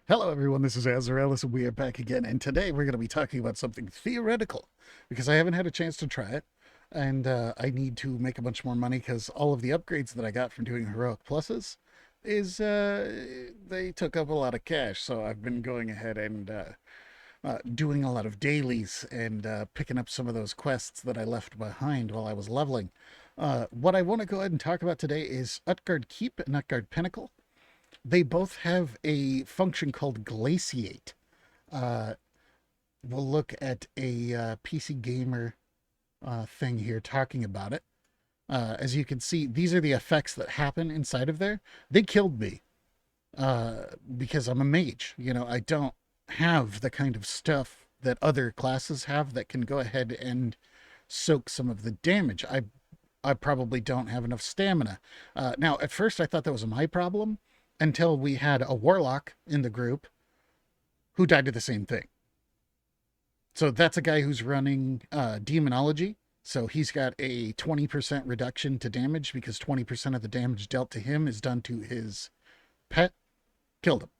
Hello, everyone. This is Azraelis, and we are back again. And today we're going to be talking about something theoretical because I haven't had a chance to try it, and I need to make a bunch more money because all of the upgrades that I got from doing heroic pluses is they took up a lot of cash. So I've been going ahead and doing a lot of dailies and picking up some of those quests that I left behind while I was leveling. What I want to go ahead and talk about today is Utgarde Keep and Utgarde Pinnacle. They both have a function called glaciate. Uh, we'll look at a PC Gamer thing here talking about it. As you can see, these are the effects that happen inside of there. They killed me because I'm a mage. You know, I don't have the kind of stuff that other classes have that can go ahead and soak some of the damage. I probably don't have enough stamina. Now, at first, I thought that was my problem until we had a warlock in the group who died of the same thing. So that's a guy who's running demonology. So he's got a 20% reduction to damage because 20% of the damage dealt to him is done to his pet. Killed him.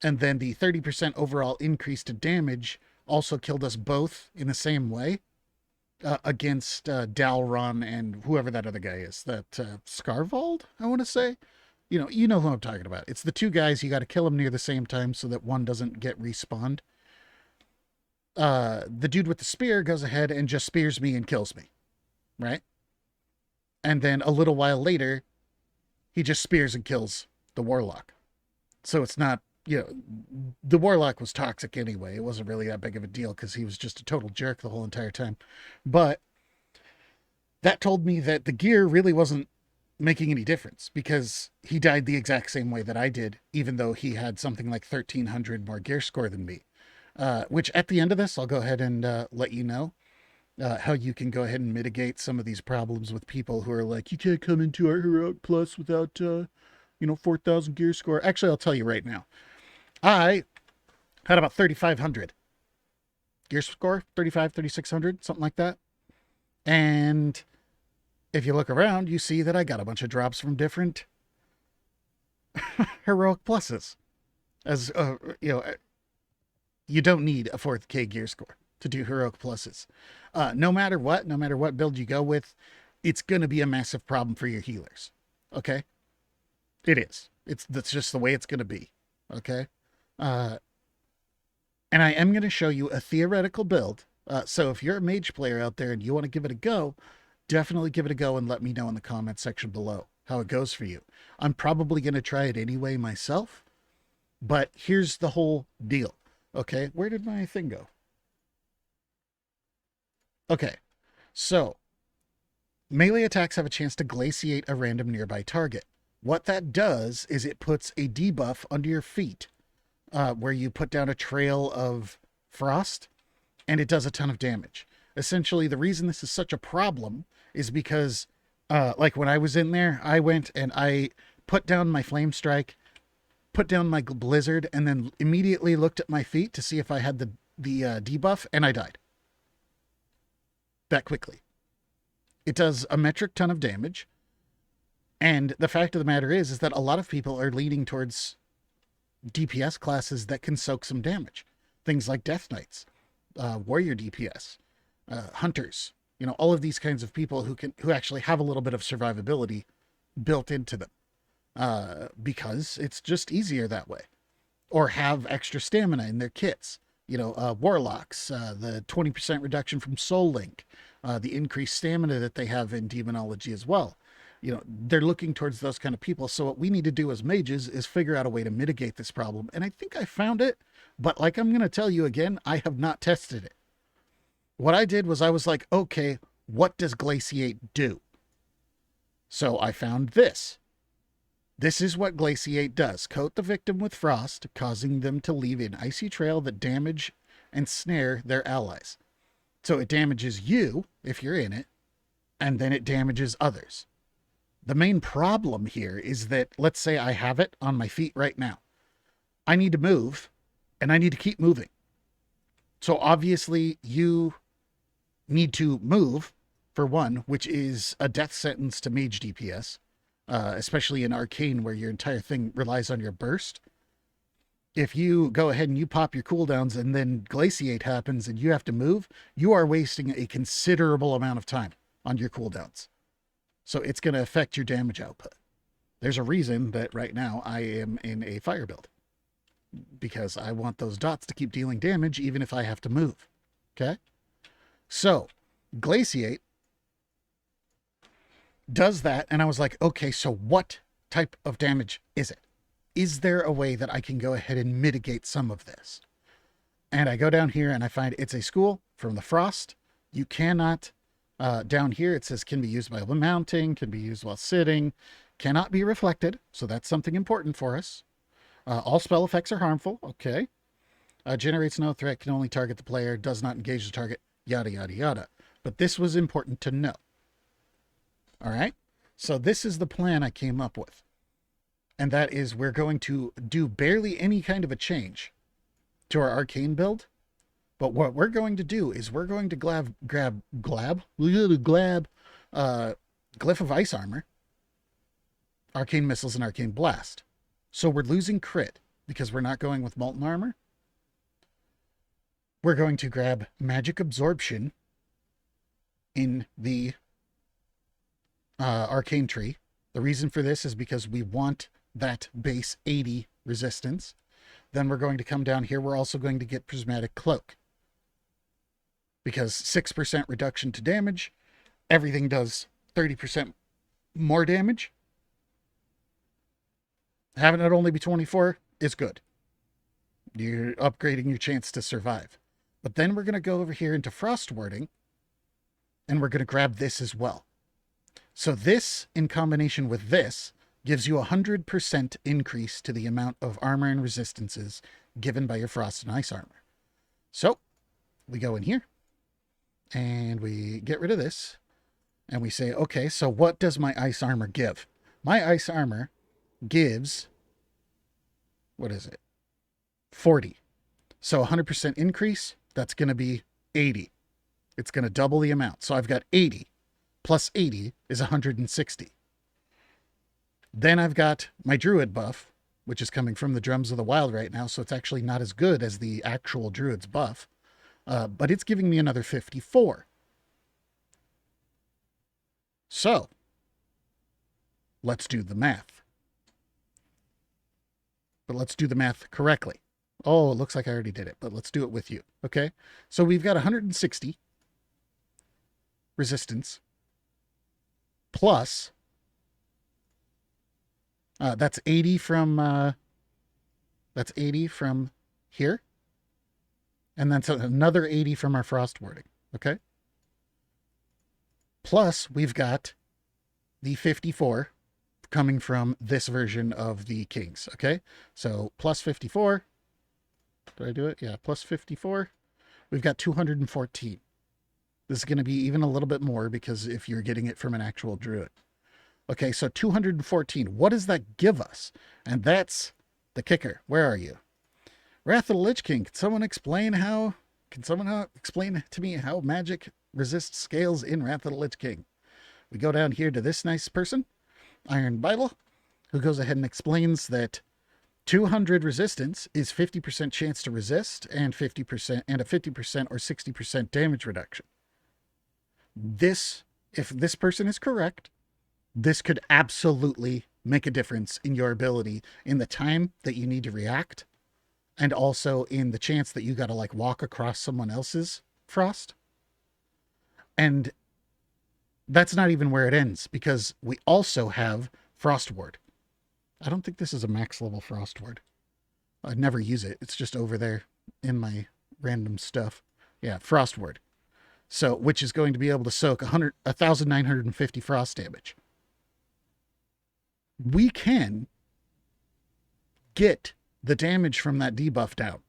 And then the 30% overall increase to damage also killed us both in the same way against Dalron and whoever that other guy is. That Scarvald, I want to say. You know who I'm talking about. It's the two guys. You got to kill them near the same time so that one doesn't get respawned. The dude with the spear goes ahead and just spears me and kills me, right? And then a little while later, he just spears and kills the warlock. So it's not, the warlock was toxic anyway. It wasn't really that big of a deal because he was just a total jerk the whole entire time. But that told me that the gear really wasn't making any difference because he died the exact same way that I did, even though he had something like 1,300 more gear score than me. Which at the end of this, I'll go ahead and let you know how you can go ahead and mitigate some of these problems with people who are like, you can't come into our Heroic Plus without, 4,000 gear score. Actually, I'll tell you right now. I had about 3,500 gear score, 3,600, something like that. And if you look around, you see that I got a bunch of drops from different heroic pluses. As you don't need a 4th K gear score to do heroic pluses. No matter what build you go with, it's going to be a massive problem for your healers. Okay? It is. That's just the way it's going to be. Okay? And I am going to show you a theoretical build. So if you're a mage player out there and you want to give it a go, definitely give it a go and let me know in the comments section below how it goes for you. I'm probably going to try it anyway myself, but here's the whole deal. Okay, where did my thing go? Okay, so melee attacks have a chance to glaciate a random nearby target. What that does is it puts a debuff under your feet where you put down a trail of frost and it does a ton of damage. Essentially, the reason this is such a problem is because, like when I was in there, I went and I put down my flame strike, put down my blizzard, and then immediately looked at my feet to see if I had the debuff, and I died that quickly. It does a metric ton of damage, and the fact of the matter is that a lot of people are leaning towards DPS classes that can soak some damage. Things like Death Knights, Warrior DPS, Hunters, all of these kinds of people who actually have a little bit of survivability built into them. Because it's just easier that way. Or have extra stamina in their kits. Warlocks, the 20% reduction from Soul Link, the increased stamina that they have in Demonology as well. They're looking towards those kind of people. So what we need to do as mages is figure out a way to mitigate this problem. And I think I found it, but like I'm going to tell you again, I have not tested it. What I did was I was like, okay, what does Glaciate do? So I found this. This is what Glaciate does. Coat the victim with frost, causing them to leave an icy trail that damage and snare their allies. So it damages you, if you're in it, and then it damages others. The main problem here is that, let's say I have it on my feet right now. I need to move, and I need to keep moving. So obviously you need to move, for one, which is a death sentence to mage DPS. Especially in Arcane where your entire thing relies on your burst. if you go ahead and you pop your cooldowns and then glaciate happens and you have to move, you are wasting a considerable amount of time on your cooldowns. So it's going to affect your damage output. There's a reason that right now I am in a fire build, because I want those dots to keep dealing damage even if I have to move. Okay? So, glaciate does that, and I was like, okay, so what type of damage is it? Is there a way that I can go ahead and mitigate some of this? And I go down here and I find it's a school from the frost. You cannot, down here it says can be used while mounting, can be used while sitting, cannot be reflected. So that's something important for us. All spell effects are harmful. Okay. Generates no threat, can only target the player, does not engage the target, yada, yada, yada. But this was important to know. All right. So this is the plan I came up with. And that is we're going to do barely any kind of a change to our arcane build. But what we're going to do is we're going to grab Glyph of Ice Armor, Arcane Missiles, and Arcane Blast. So we're losing crit because we're not going with Molten Armor. We're going to grab Magic Absorption in the Arcane Tree. The reason for this is because we want that base 80 resistance. Then we're going to come down here. We're also going to get Prismatic Cloak, because 6% reduction to damage. Everything does 30% more damage. Having it only be 24 is good. You're upgrading your chance to survive. But then we're going to go over here into Frost Warding, and we're going to grab this as well. So this, in combination with this, gives you 100% increase to the amount of armor and resistances given by your Frost and Ice Armor. So we go in here, and we get rid of this, and we say, okay, so what does my Ice Armor give? My Ice Armor gives, what is it? 40. So 100% increase, that's going to be 80. It's going to double the amount. So I've got 80 plus 80 is 160. Then I've got my Druid buff, which is coming from the Drums of the Wild right now, so it's actually not as good as the actual Druid's buff, but it's giving me another 54. So, let's do the math. But let's do the math correctly. Oh, it looks like I already did it, but let's do it with you, okay? So we've got 160 resistance plus that's 80 from here, and that's another 80 from our frost warding. Okay. Plus we've got the 54 coming from this version of the Kings. Okay. So plus 54. Did I do it? Yeah. Plus 54. We've got 214. This is going to be even a little bit more because if you're getting it from an actual druid. Okay, so 214. What does that give us? And that's the kicker. Where are you? Wrath of the Lich King. Can someone explain to me how magic resists scales in Wrath of the Lich King? We go down here to this nice person, Iron Bible, who goes ahead and explains that 200 resistance is 50% chance to resist and 50% and a 50% or 60% damage reduction. This, if this person is correct, this could absolutely make a difference in your ability, in the time that you need to react, and also in the chance that you got to like walk across someone else's frost. And that's not even where it ends, because we also have Frost Ward. I don't think this is a max level Frost Ward. I'd never use it. It's just over there in my random stuff. Yeah, Frost Ward. So, which is going to be able to soak 1,950 frost damage. We can get the damage from that debuff down,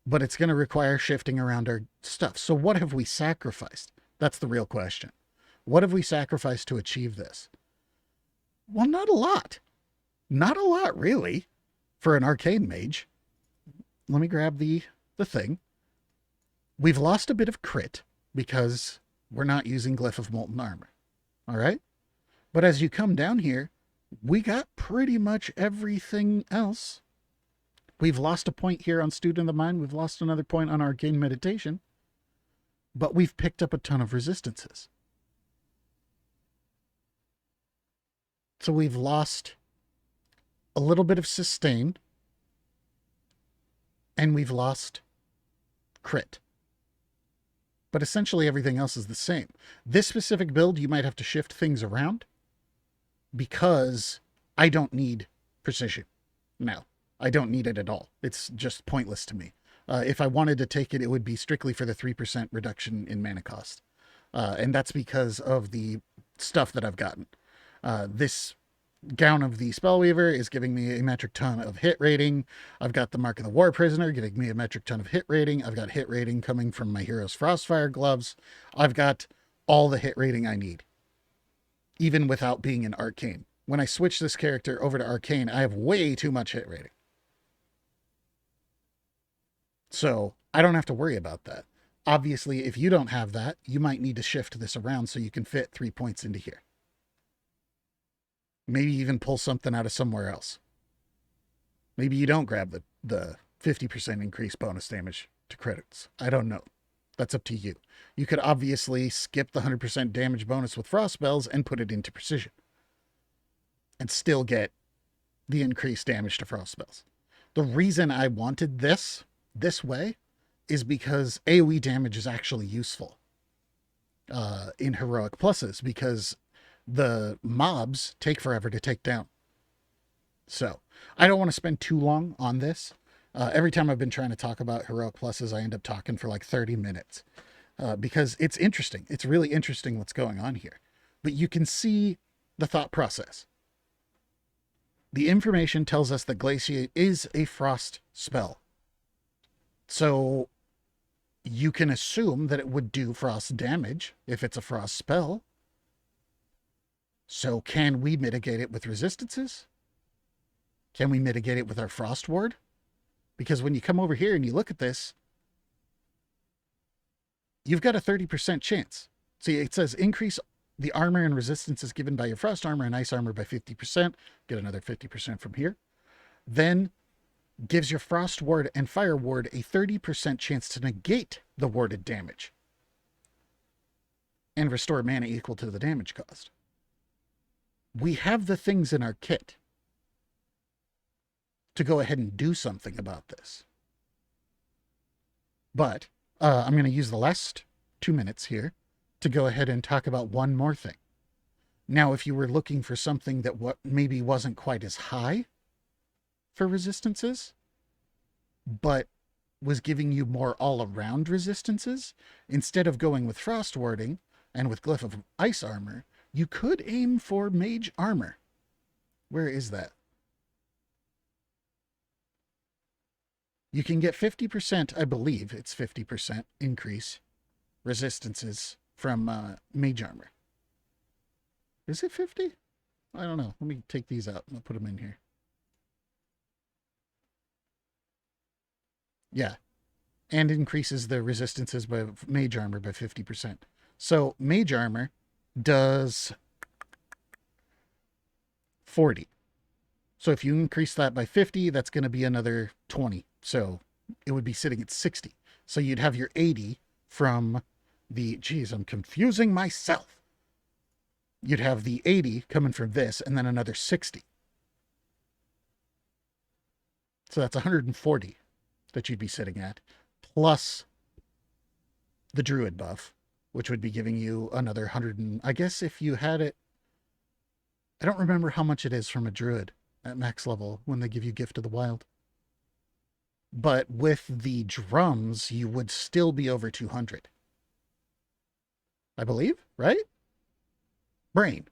but it's going to require shifting around our stuff. So what have we sacrificed? That's the real question. What have we sacrificed to achieve this? Well, not a lot. Not a lot, really, for an arcane mage. Let me grab the thing. We've lost a bit of crit because we're not using Glyph of Molten Armor. All right? But as you come down here, we got pretty much everything else We've lost a point here on Student of the Mind. We've lost another point on Arcane Meditation. But we've picked up a ton of resistances. So we've lost a little bit of sustain. And we've lost crit. But essentially everything else is the same. This specific build, you might have to shift things around because I don't need precision now. I don't need it at all. It's just pointless to me. If I wanted to take it, it would be strictly for the 3% reduction in mana cost. And that's because of the stuff that I've gotten. This Gown of the Spellweaver is giving me a metric ton of hit rating. I've got the Mark of the War Prisoner giving me a metric ton of hit rating. I've got hit rating coming from my hero's Frostfire Gloves. I've got all the hit rating I need, even without being an Arcane. When I switch this character over to Arcane, I have way too much hit rating. So I don't have to worry about that. Obviously, if you don't have that, you might need to shift this around so you can fit 3 points into here. Maybe even pull something out of somewhere else. Maybe you don't grab the 50% increase bonus damage to credits. I don't know. That's up to you. You could obviously skip the 100% damage bonus with frost spells and put it into precision. And still get the increased damage to frost spells. The reason I wanted this way is because AoE damage is actually useful in heroic pluses, because the mobs take forever to take down. So I don't want to spend too long on this. Every time I've been trying to talk about heroic pluses, I end up talking for like 30 minutes because it's interesting. It's really interesting what's going on here. But you can see the thought process. The information tells us that Glaciate is a frost spell. So you can assume that it would do frost damage if it's a frost spell. So can we mitigate it with resistances? Can we mitigate it with our frost ward? Because when you come over here and you look at this, you've got a 30% chance. See, it says increase the armor and resistances given by your frost armor and ice armor by 50%. Get another 50% from here. Then gives your frost ward and fire ward a 30% chance to negate the warded damage and restore mana equal to the damage cost. We have the things in our kit to go ahead and do something about this. But I'm going to use the last 2 minutes here to go ahead and talk about one more thing. Now, if you were looking for something that maybe wasn't quite as high for resistances, but was giving you more all-around resistances, instead of going with frost warding and with Glyph of Ice Armor, you could aim for Mage Armor. Where is that? You can get 50%, I believe it's 50% increase resistances from Mage Armor. Is it 50? I don't know. Let me take these out and I'll put them in here. Yeah. And increases the resistances by Mage Armor by 50%. So Mage Armor does 40. So if you increase that by 50, that's going to be another 20. So it would be sitting at 60. So you'd have your 80 from the, geez, I'm confusing myself. You'd have the 80 coming from this and then another 60. So that's 140 that you'd be sitting at, plus the Druid buff, which would be giving you another 100. And I guess if you had it, I don't remember how much it is from a Druid at max level when they give you Gift of the Wild. But with the drums, you would still be over 200. I believe, right? Brain,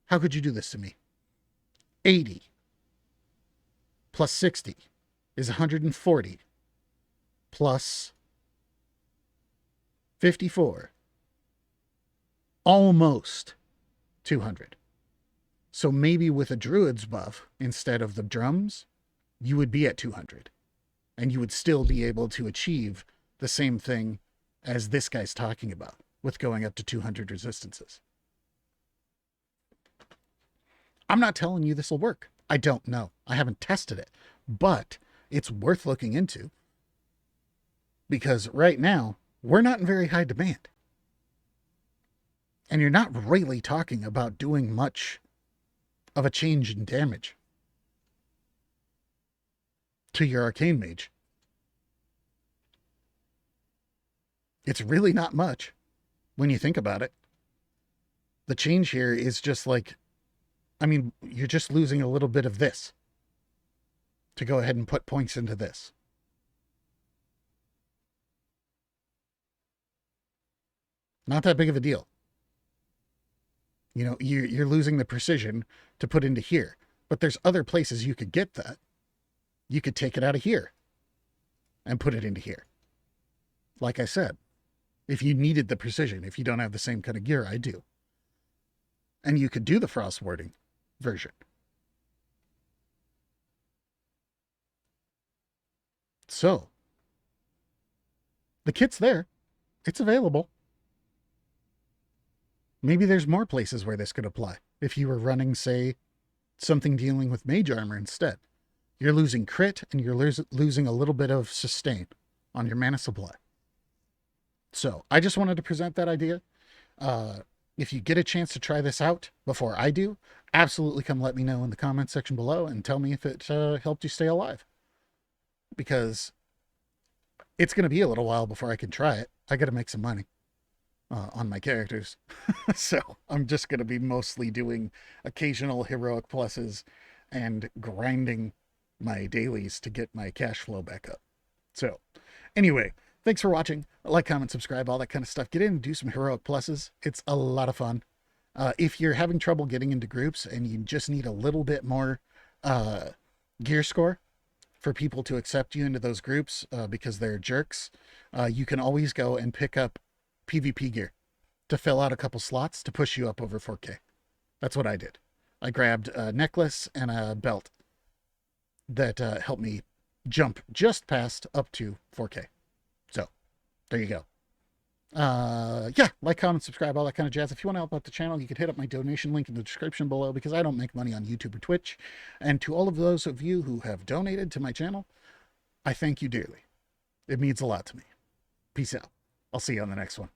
how could you do this to me? 80 plus 60 is 140 plus 54. Almost 200. So maybe with a Druid's buff, instead of the drums, you would be at 200. And you would still be able to achieve the same thing as this guy's talking about, with going up to 200 resistances. I'm not telling you this will work. I don't know. I haven't tested it. But it's worth looking into, because right now we're not in very high demand. And you're not really talking about doing much of a change in damage to your arcane mage. It's really not much when you think about it. The change here is just like, I mean, you're just losing a little bit of this to go ahead and put points into this. Not that big of a deal. You know, you're losing the precision to put into here, but there's other places you could get that. You could take it out of here and put it into here. Like I said, if you needed the precision, if you don't have the same kind of gear I do. And you could do the frost warding version. So, the kit's there. It's available. Maybe there's more places where this could apply. If you were running, say, something dealing with mage armor instead. You're losing crit and you're losing a little bit of sustain on your mana supply. So, I just wanted to present that idea. If you get a chance to try this out before I do, absolutely come let me know in the comments section below and tell me if it helped you stay alive. Because it's going to be a little while before I can try it. I got to make some money on my characters. So I'm just going to be mostly doing occasional heroic pluses and grinding my dailies to get my cash flow back up. So anyway, thanks for watching. Like, comment, subscribe, all that kind of stuff. Get in and do some heroic pluses. It's a lot of fun. If you're having trouble getting into groups and you just need a little bit more gear score for people to accept you into those groups because they're jerks, you can always go and pick up PvP gear to fill out a couple slots to push you up over 4K. That's what I did. I grabbed a necklace and a belt that helped me jump just past up to 4K. So there you go. Yeah, like, comment, subscribe, all that kind of jazz. If you want to help out the channel, you could hit up my donation link in the description below, because I don't make money on YouTube or Twitch. And to all of those of you who have donated to my channel, I thank you dearly. It means a lot to me. Peace out. I'll see you on the next one.